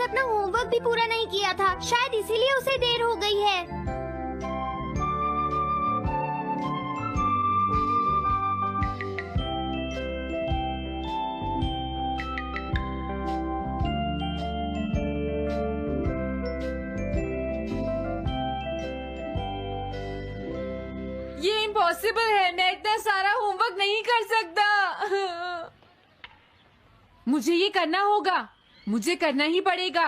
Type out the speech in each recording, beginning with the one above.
अपना होमवर्क भी पूरा नहीं किया था, शायद इसीलिए उसे देर हो गई है। ये इम्पॉसिबल है, मैं इतना सारा होमवर्क नहीं कर सकता। मुझे ये करना होगा, मुझे करना ही पड़ेगा।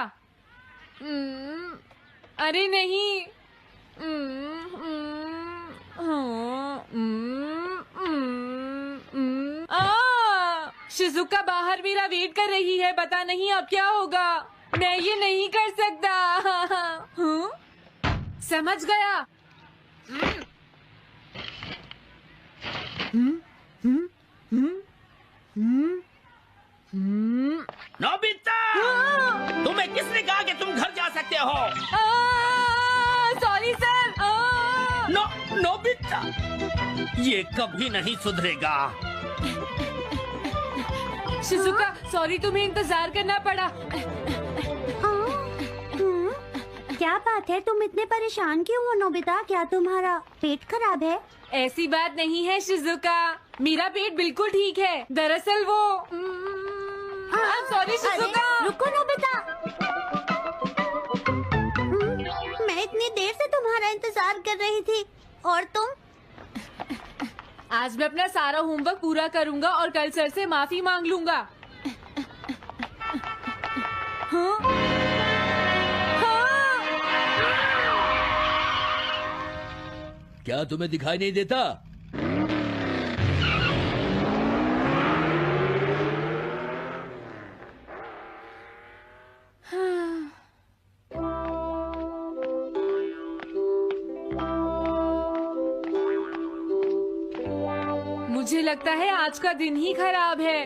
अरे नहीं। शिजुका बाहर मेरा वेट कर रही है, पता नहीं अब क्या होगा। मैं ये नहीं कर सकता। समझ गया। नोबिता, तुम्हें किसने कहा कि तुम घर जा सकते हो? Sorry sir. नोबिता, ये कभी नहीं सुधरेगा। शिजुका सॉरी, तुम्हें इंतजार करना पड़ा। क्या बात है, तुम इतने परेशान क्यों हो नोबिता? क्या तुम्हारा पेट खराब है? ऐसी बात नहीं है शिजुका, मेरा पेट बिल्कुल ठीक है। दरअसल वो सॉरी शिजुका। रुको नोबिता, मैं इतनी देर से तुम्हारा इंतजार कर रही थी और तुम? आज मैं अपना सारा होमवर्क पूरा करूंगा और कल सर से माफी मांग लूंगा। हाँ? क्या तुम्हें दिखाई नहीं देता? मुझे लगता है आज का दिन ही खराब है।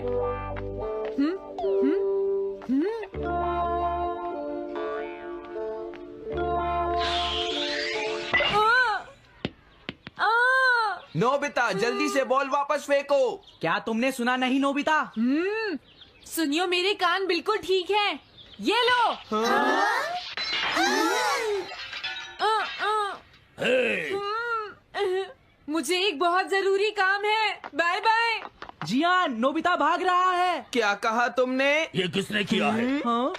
नोबिता, जल्दी से बॉल वापस फेंको। क्या तुमने सुना नहीं नोबिता? सुनियो, मेरे कान बिल्कुल ठीक हैं। ये लो। मुझे एक बहुत जरूरी काम है। Bye bye. जियान, नोबिता भाग रहा है। क्या कहा तुमने? ये किसने किया है? हाँ?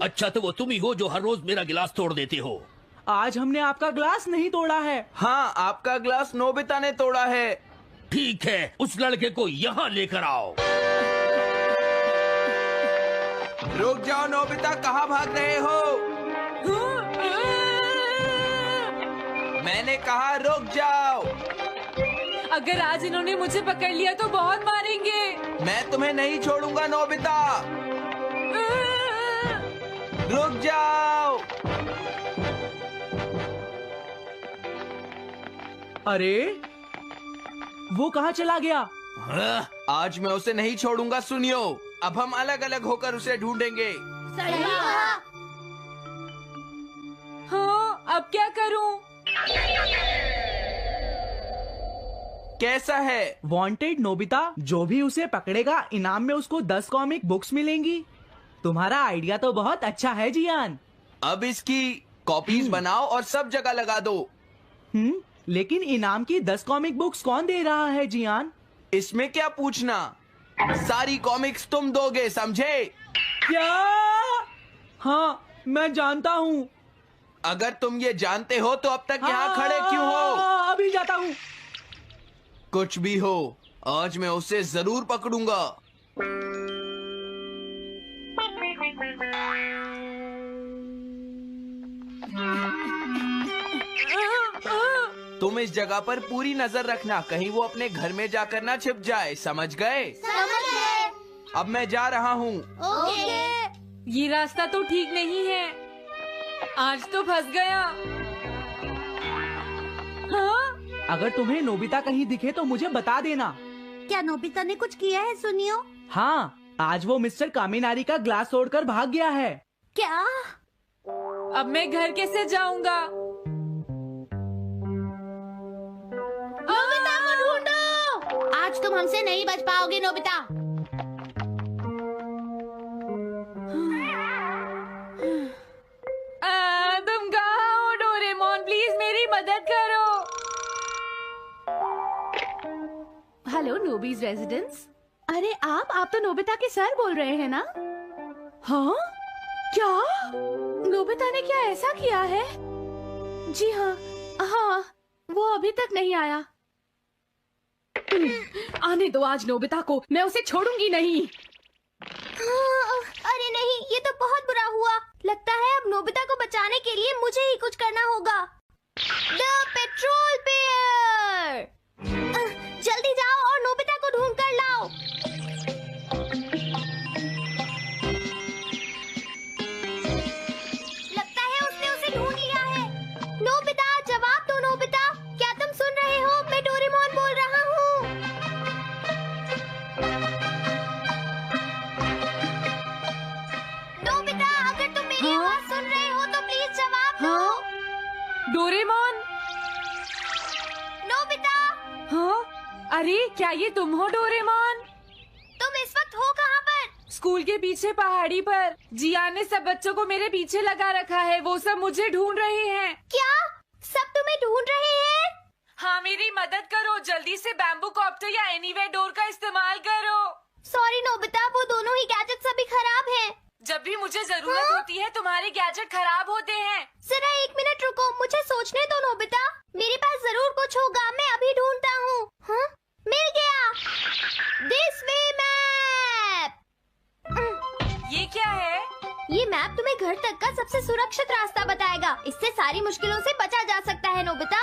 अच्छा, तो वो तुम ही हो जो हर रोज मेरा गिलास तोड़ देते हो। आज हमने आपका ग्लास नहीं तोड़ा है। हाँ, आपका ग्लास नोबिता ने तोड़ा है। ठीक है, उस लड़के को यहाँ लेकर आओ। रुक जाओ नोबिता, कहाँ भाग रहे हो? मैंने कहा रुक जाओ। अगर आज इन्होंने मुझे पकड़ लिया तो बहुत मारेंगे। मैं तुम्हें नहीं छोड़ूंगा नोबिता। रुक जाओ। अरे, वो कहाँ चला गया? आज मैं उसे नहीं छोड़ूंगा। सुनियो, अब हम अलग अलग होकर उसे ढूंढेंगे। सही कहा। हाँ, अब क्या करूं? कैसा है? वांटेड नोबिता, जो भी उसे पकड़ेगा इनाम में उसको 10 कॉमिक बुक्स मिलेंगी। तुम्हारा आइडिया तो बहुत अच्छा है जियान। अब इसकी कॉपीज बनाओ और सब जगह लगा दो। लेकिन इनाम की 10 कॉमिक बुक्स कौन दे रहा है जियान? इसमें क्या पूछना, सारी कॉमिक्स तुम दोगे, समझे? क्या? हाँ, मैं जानता हूँ। अगर तुम ये जानते हो तो अब तक यहाँ खड़े क्यों हो? अभी जाता हूँ। कुछ भी हो, आज मैं उसे जरूर पकड़ूंगा। तुम इस जगह पर पूरी नजर रखना, कहीं वो अपने घर में जाकर ना छिप जाए, समझ गए? समझ गए। अब मैं जा रहा हूँ। ओके। ये रास्ता तो ठीक नहीं है, आज तो फंस गया। हाँ? अगर तुम्हें नोबिता कहीं दिखे तो मुझे बता देना। क्या नोबिता ने कुछ किया है सुनियो? हाँ, आज वो मिस्टर कामिनारी का ग्लास तोड़कर भाग गया है। क्या? अब मैं घर कैसे जाऊंगा? नोबिता को ढूंढो। आज तुम हमसे नहीं बच पाओगे नोबिता। मदद करो। Hello Nobi's residence. अरे आप तो नोबिता के सर बोल रहे हैं ना? हाँ क्या? नोबिता ने क्या ऐसा किया है? जी हाँ, वो अभी तक नहीं आया। आने दो आज नोबिता को, मैं उसे छोड़ूंगी नहीं। अरे नहीं, ये तो बहुत बुरा हुआ। लगता है अब नोबिता को बचाने के लिए मुझे ही कुछ करना होगा। द पेट्रोल बेयर, जल्दी जाओ और नोबिता को ढूंढ कर लाओ। लगता है उसने उसे ढूंढ लिया है। नोबिता, जवाब दो नोबिता, क्या तुम सुन रहे हो? मैं डोरेमोन बोल रहा हूँ। नोबिता, अगर तुम मेरी आवाज सुन रहे हो तो प्लीज जवाब दो। डोरेमोन। नोबिता, हाँ? अरे क्या ये तुम हो डोरेमोन? तुम इस वक्त हो कहाँ पर? स्कूल के पीछे पहाड़ी पर। जियान ने सब बच्चों को मेरे पीछे लगा रखा है, वो सब मुझे ढूंढ रहे हैं। क्या सब तुम्हें ढूंढ रहे हैं? हाँ मेरी मदद करो, जल्दी से बैम्बू कॉप्टर या एनीवेयर डोर का इस्तेमाल करो। सॉरी नोबिता, वो दोनों ही गैजेट्स अभी खराब हैं। जब भी मुझे जरूरत होती है तुम्हारे गैजेट खराब होते हैं। जरा 1 मिनट रुको, मुझे सोचने दो नोबिता। मेरे पास जरूर कुछ होगा, मैं अभी ढूंढता हूँ। हाँ? मिल गया। This way map. ये क्या है? ये मैप तुम्हें घर तक का सबसे सुरक्षित रास्ता बताएगा। इससे सारी मुश्किलों से बचा जा सकता है नोबिता।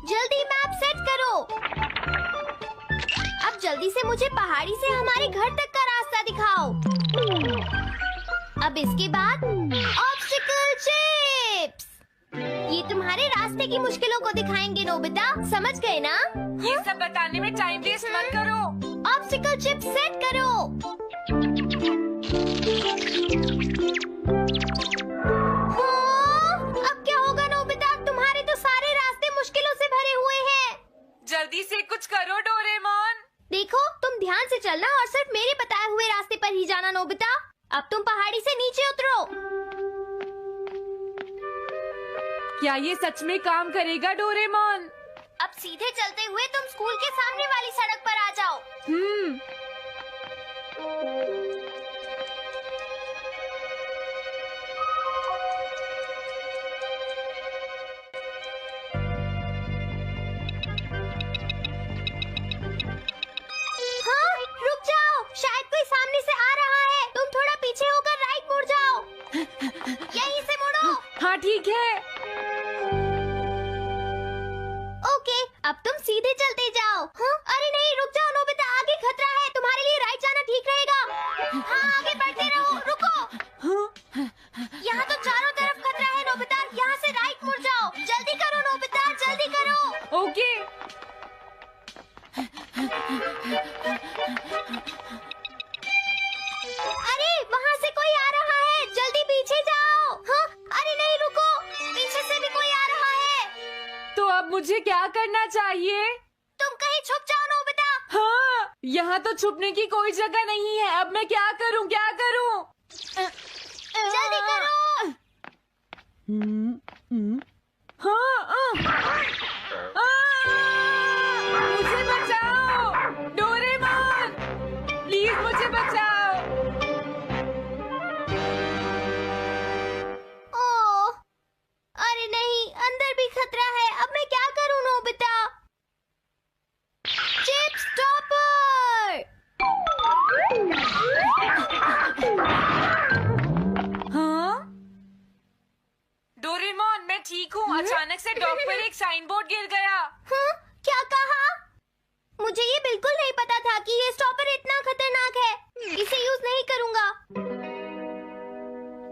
जल्दी मैप सेट करो। अब जल्दी से मुझे पहाड़ी से हमारे घर तक का रास्ता दिखाओ। अब इसके बाद ऑब्स्टिकल चिप्स। ये तुम्हारे रास्ते की मुश्किलों को दिखाएंगे नोबिता, समझ गए ना? ये सब बताने में टाइम वेस्ट मत करो। ऑब्स्टिकल चिप्स सेट करो। हाँ, अब क्या होगा नोबिता? तुम्हारे तो सारे रास्ते मुश्किलों से भरे हुए हैं। जल्दी से कुछ करो डोरेमोन। देखो, तुम ध्यान से चलना और सिर्फ मेरे बताए हुए रास्ते पर ही जाना नोबिता। अब तुम पहाड़ी से नीचे उतरो। क्या ये सच में काम करेगा डोरेमोन? अब सीधे चलते हुए तुम स्कूल के सामने वाली सड़क पर आ जाओ। हाँ, रुक जाओ, शायद कोई सामने से आ रहा है। तुम थोड़ा पीछे होकर राइट मुड़ जाओ। यहीं से मुड़ो। हाँ ठीक है। ओके, अब तुम सीधे चलते जाओ। हाँ? अरे नहीं, रुक जाओ नोबिता, आगे खतरा है। तुम्हारे लिए राइट जाना ठीक रहेगा। हाँ, आगे बढ़ते रहो। रुको, यहाँ तो चारों तरफ खतरा है नोबिता, यहाँ से राइट मुड़ जाओ। जल्दी करो नोबिता, जल्दी करो। ओके। अरे वहाँ से कोई आ रहा है, जल्दी पीछे जाओ। हाँ? अरे नहीं, रुको, पीछे से भी कोई आ रहा है। तो अब मुझे क्या करना चाहिए? तुम कहीं छुप जाओ नोबिता। हाँ, यहाँ तो छुपने की कोई जगह नहीं है। अब मैं क्या करूँ, क्या करूँ? जल्दी करो। हाँ, मुझे बचाओ डोरेमोन, प्लीज मुझे बचाओ। ओह, अरे नहीं, अंदर भी खतरा है। अब मैं क्या करूं नोबिता? Chip stopper. हाँ? डोरेमोन मैं ठीक हूँ। अचानक से डॉक पर एक साइन बोर्ड गिर गया। हाँ? क्या कहा? मुझे ये बिल्कुल नहीं पता था कि ये स्टॉपर इतना खतरनाक है। इसे यूज नहीं करूंगा।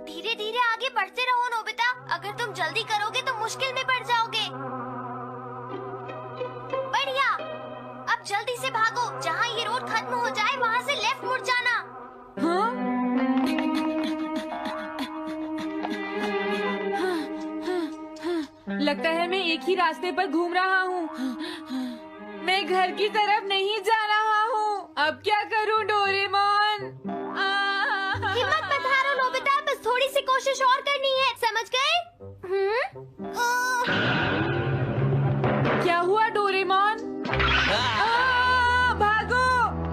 धीरे धीरे आगे बढ़ते रहो नोबिता। अगर तुम जल्दी करोगे तो मुश्किल में पड़ जाओगे। बढ़िया, अब जल्दी से भागो। जहाँ ये रोड खत्म हो जाए वहाँ से लेफ्ट मुड़ जाना। हाँ? लगता है मैं एक ही रास्ते पर घूम रहा हूँ। मैं घर की तरफ नहीं जा रहा हूँ। अब क्या करूँ डोरेमोन? हिम्मत मत हारो नोबिता, बस थोड़ी सी कोशिश और करनी है, समझ गए? क्या हुआ डोरेमोन? भागो!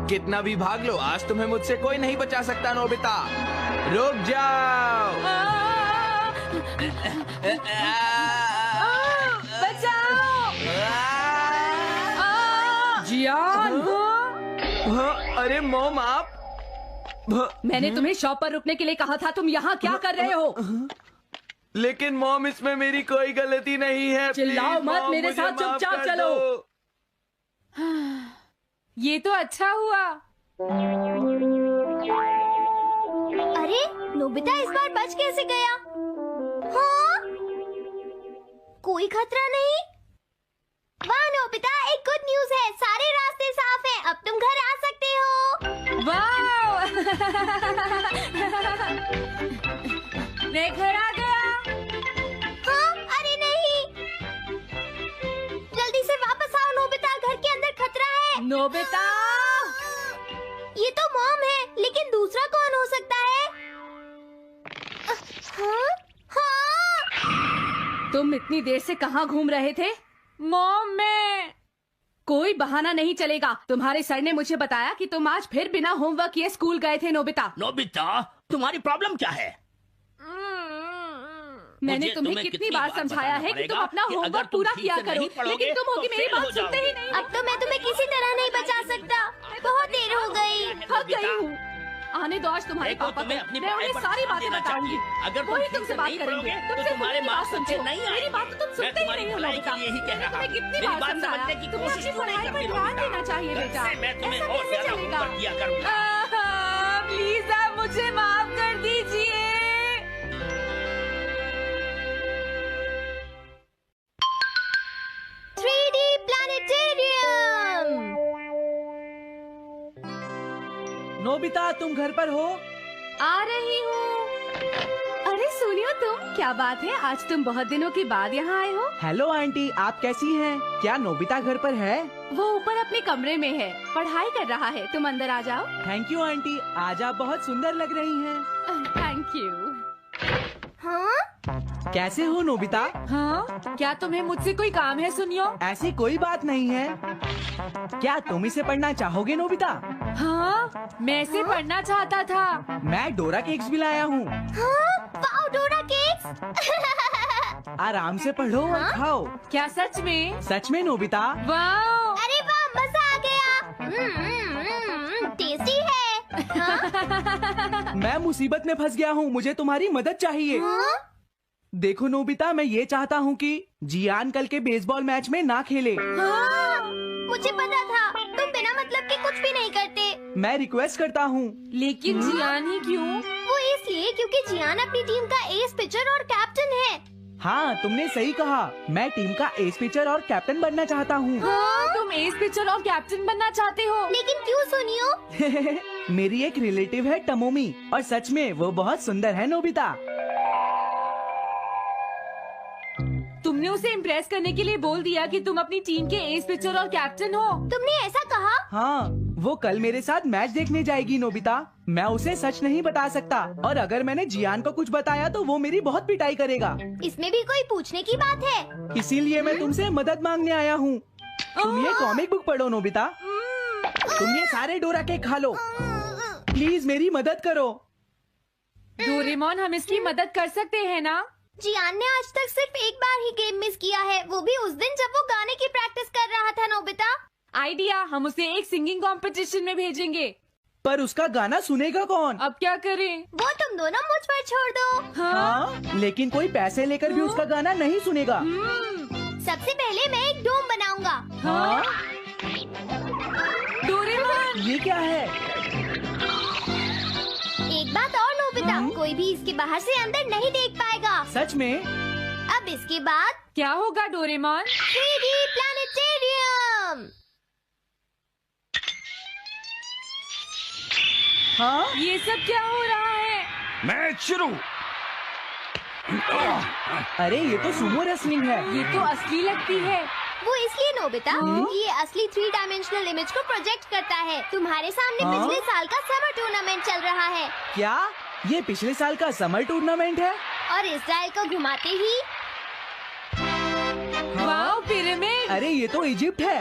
कितना भी भाग लो, आज तुम्हें मुझसे कोई नहीं बचा सकता नोबिता। रुक जाओ। बचाओ! जियान! अरे मॉम, आप मैंने तुम्हें शॉप पर रुकने के लिए कहा था, तुम यहाँ क्या कर रहे हो? लेकिन मॉम, इसमें मेरी कोई गलती नहीं है। चिल्लाओ प्लीज, मत, मॉम, मेरे मुझे साथ माफ चुपचाप कर चलो। दो। ये तो अच्छा हुआ। अरे नोबिता इस बार बच कैसे गया? हाँ? कोई खतरा नहीं? वाह नोबिता, एक गुड न्यूज है, सारे रास्ते साफ हैं, अब तुम घर आ सकते हो। वाह! मैं घर आ गया। हाँ? अरे नहीं, जल्दी से वापस आओ नोबिता, घर के अंदर खतरा है। नोबिता! ये तो मॉम है, लेकिन दूसरा कौन हो सकता है? हाँ? हाँ? तुम इतनी देर से कहाँ घूम रहे थे? मॉम, मैं कोई बहाना नहीं चलेगा। तुम्हारे सर ने मुझे बताया कि तुम आज फिर बिना होमवर्क किए स्कूल गए थे नोबिता। नोबिता, तुम्हारी प्रॉब्लम क्या है? मैंने तुम्हें कितनी बार समझाया है कि तुम अपना होमवर्क पूरा किया करो, लेकिन तुम होगी मेरी बात सुनते ही नहीं। अब तो मैं तुम्हें किसी तरह नहीं बचा सकता, बहुत देर हो गई। थक गई हूँ। आने दो आज तुम्हारे पापा को, मैं उन्हें सारी बातें बताऊंगी। अगर वही तुमसे बात करेंगे, तुमसे तुम्हारे बात मार्क्स सुनते अच्छे हो, नहीं मेरी आएंगे। बात तो तुम सुनते ही नहीं हो नोबिता। यही कह रहा तुम्हें कितनी मेरी बार बात समझाया समझने की तुम्हें कोशिश अपनी क्यों नहीं पढ़ाई पर करती ध्यान नोबिता? देना चाहिए बेटा। इससे मैं तुम्हें ऐसा और कैसे ज्यादा चलेगा? होमवर्क किया करूंगा। प्लीज आप मुझे माफ कर दीजिए। 3D planetarium. नोबिता, तुम घर पर हो? आ रही हूँ। अरे सुनियो तुम, क्या बात है, आज तुम बहुत दिनों के बाद यहाँ आए हो? हेलो आंटी, आप कैसी हैं? क्या नोबिता घर पर है? वो ऊपर अपने कमरे में है, पढ़ाई कर रहा है। तुम अंदर आ जाओ। थैंक यू आंटी, आज आप बहुत सुंदर लग रही हैं। Thank you. हाँ? कैसे हो नोबिता? हाँ, क्या तुम्हें मुझसे कोई काम है सुनियो? ऐसी कोई बात नहीं है। क्या तुम इसे पढ़ना चाहोगे नोबिता? हाँ, मैं इसे पढ़ना चाहता था। मैं डोरा केक्स भी लाया हूँ। हाँ? वाओ, डोरा केक्स। आराम से पढ़ो और खाओ। क्या सच में? सच में नोबिता? वाह! अरे वाह, मजा आ गया। टेस्टी है। हाँ? मैं मुसीबत में फंस गया हूँ, मुझे तुम्हारी मदद चाहिए। हाँ? देखो नोबिता, मैं ये चाहता हूँ कि जियान कल के बेसबॉल मैच में ना खेले। हाँ? मुझे पता था, तुम बिना मतलब के कुछ भी नहीं करते। मैं रिक्वेस्ट करता हूँ। लेकिन जियान ही क्यों? वो इसलिए क्योंकि जियान अपनी टीम का एस पिचर और कैप्टन है। हाँ, तुमने सही कहा, मैं टीम का एस पिचर और कैप्टन बनना चाहता हूँ। हाँ, तुम एस पिचर और कैप्टन बनना चाहते हो? लेकिन क्यों सुनियो? मेरी एक रिलेटिव है टमोमी, और सच में वो बहुत सुंदर है नोबिता। तुमने उसे इम्प्रेस करने के लिए बोल दिया कि तुम अपनी टीम के एस पिचर और कैप्टन हो। तुमने ऐसा कहा? हाँ, वो कल मेरे साथ मैच देखने जाएगी नोबिता। मैं उसे सच नहीं बता सकता, और अगर मैंने जियान को कुछ बताया तो वो मेरी बहुत पिटाई करेगा। इसमें भी कोई पूछने की बात है? इसीलिए मैं तुमसे मदद मांगने आया हूँ। तुम ये कॉमिक बुक पढ़ो नोबिता। तुम ये सारे डोरा केक खा लो। प्लीज मेरी मदद करो। डोरेमोन, हम इसकी मदद कर सकते हैं ना? जियान ने आज तक सिर्फ एक बार ही गेम मिस किया है, वो भी उस दिन जब वो गाने की प्रैक्टिस कर रहा था नोबिता। आइडिया, हम उसे एक सिंगिंग कंपटीशन में भेजेंगे। पर उसका गाना सुनेगा कौन? अब क्या करें? वो तुम दोनों मुझ पर छोड़ दो। हाँ, लेकिन कोई पैसे लेकर भी उसका गाना नहीं सुनेगा। सबसे पहले मैं एक डोम बनाऊंगा। हाँ? डोरेमोन! ये क्या है? एक बात और नोबिता, कोई भी इसके बाहर से अंदर नहीं देख पाएगा। सच में? अब इसके बाद क्या होगा डोरेमोन? 3D planetarium. हाँ? ये सब क्या हो रहा है? मैच शुरू। अरे ये तो सुमो रेसलिंग है। ये तो असली लगती है। वो इसलिए नोबिता, ये असली 3 डायमेंशनल इमेज को प्रोजेक्ट करता है। तुम्हारे सामने हाँ? पिछले साल का समर टूर्नामेंट चल रहा है। क्या? ये पिछले साल का समर टूर्नामेंट है। और इसराइल को घुमाते ही वाह पिरामिड। अरे ये तो इजिप्ट है।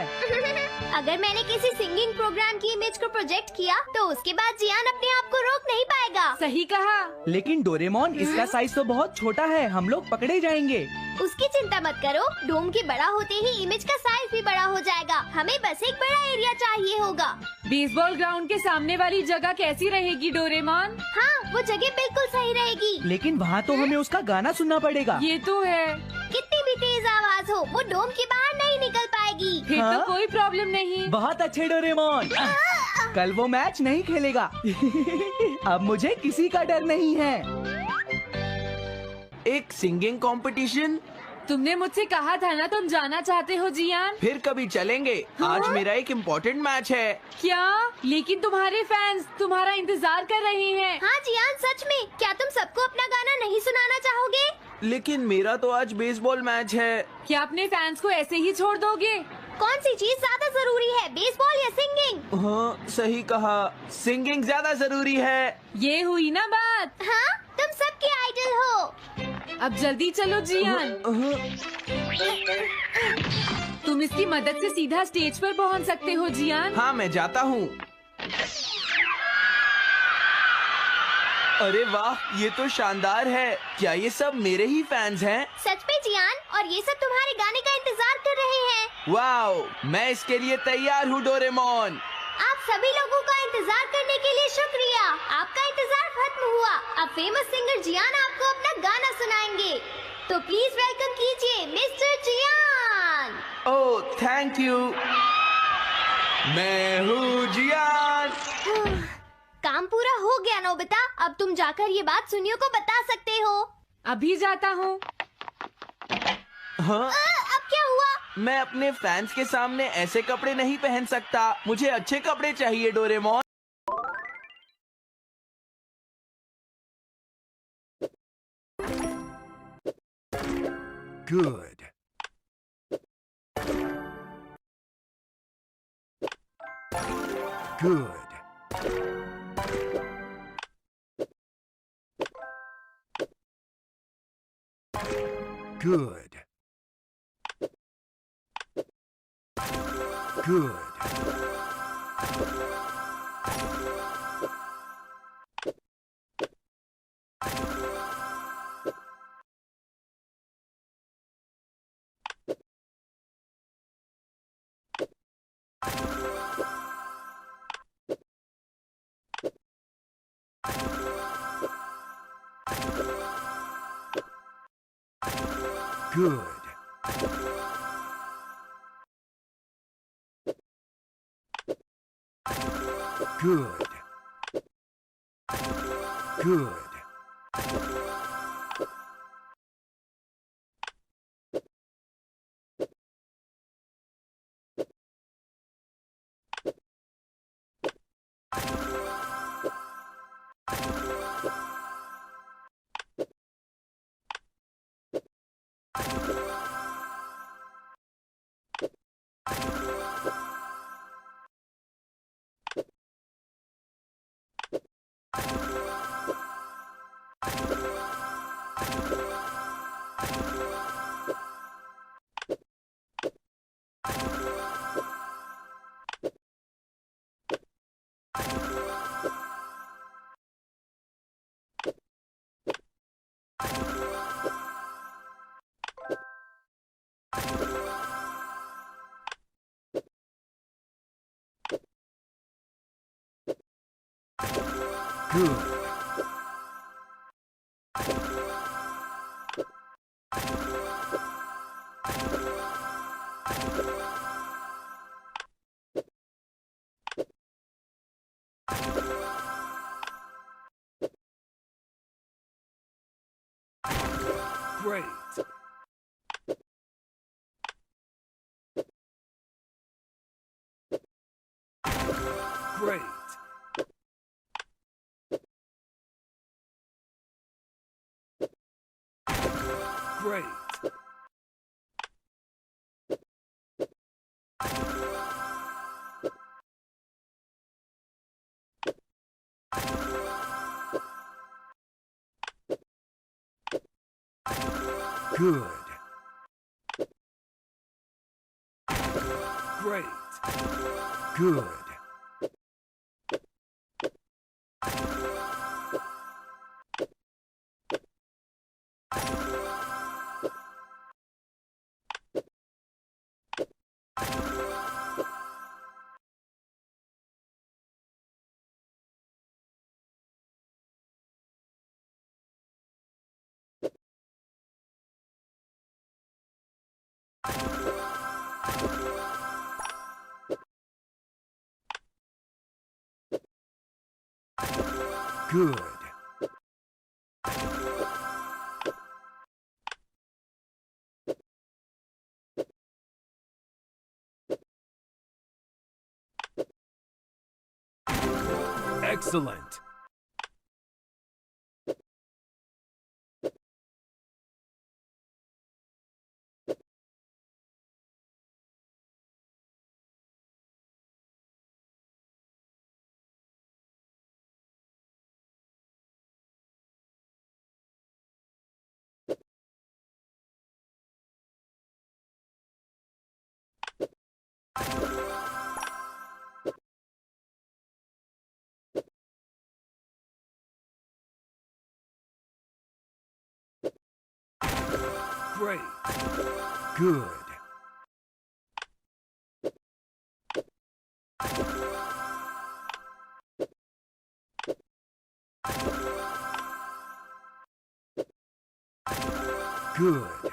अगर मैंने किसी सिंगिंग प्रोग्राम की इमेज को प्रोजेक्ट किया तो उसके बाद जियान अपने आप को रोक नहीं पाएगा। सही कहा। लेकिन डोरेमोन इसका साइज तो बहुत छोटा है, हम लोग पकड़े जाएंगे। उसकी चिंता मत करो, डोम के बड़ा होते ही इमेज का साइज भी बड़ा हो जाएगा। हमें बस एक बड़ा एरिया चाहिए होगा। बेसबॉल ग्राउंड के सामने वाली जगह कैसी रहेगी डोरेमोन? हाँ, वो जगह बिल्कुल सही रहेगी। लेकिन वहाँ तो हमें उसका गाना सुनना पड़ेगा। ये तो है। कितनी भी तेज आवाज हो, वो डोम के बाहर नहीं निकल पाएगी। फिर हाँ? तो कोई प्रॉब्लम नहीं। बहुत अच्छे डोरेमोन। कल वो मैच नहीं खेलेगा। अब मुझे किसी का डर नहीं है। एक सिंगिंग कंपटीशन? तुमने मुझसे कहा था ना तुम जाना चाहते हो जियान। फिर कभी चलेंगे। आज मेरा एक इम्पोर्टेंट मैच है। क्या? लेकिन तुम्हारे फैंस तुम्हारा इंतजार कर रहे हैं। हाँ जियान, सच में क्या तुम सबको अपना गाना नहीं सुनाना चाहोगे? लेकिन मेरा तो आज बेसबॉल मैच है। क्या अपने फैंस को ऐसे ही छोड़ दोगे? कौन सी चीज ज्यादा जरूरी है, बेसबॉल या सिंगिंग? हाँ, सही कहा। सिंगिंग ज्यादा जरूरी है। ये हुई ना बात। हाँ, तुम सबके आइडल हो। अब जल्दी चलो जियान। तुम इसकी मदद से सीधा स्टेज पर पहुंच सकते हो जियान। हाँ, मैं जाता हूँ। अरे वाह, ये तो शानदार है। क्या ये सब मेरे ही फैंस हैं? सच में जियान, और ये सब तुम्हारे गाने का इंतजार कर रहे हैं। वाओ, मैं इसके लिए तैयार हूँ डोरेमोन। आप सभी लोगों का इंतजार करने के लिए शुक्रिया। आपका इंतजार खत्म हुआ। अब फेमस सिंगर जियान आपको अपना गाना सुनाएंगे। तो प्लीज वेलकम कीजिए mister Jian. Oh, thank you. मैं हूँ जियान। काम पूरा हो गया नोबिता। अब तुम जाकर ये बात सुनियो को बता सकते हो। अभी जाता हूँ। हाँ, अब क्या हुआ? मैं अपने फैंस के सामने ऐसे कपड़े नहीं पहन सकता। मुझे अच्छे कपड़े चाहिए Doraemon. Good. Good. Good. Good. Good. Good. Good. Good. Great. Great. Great. Good. Great. Good. Good. Excellent. Great. Good. Good.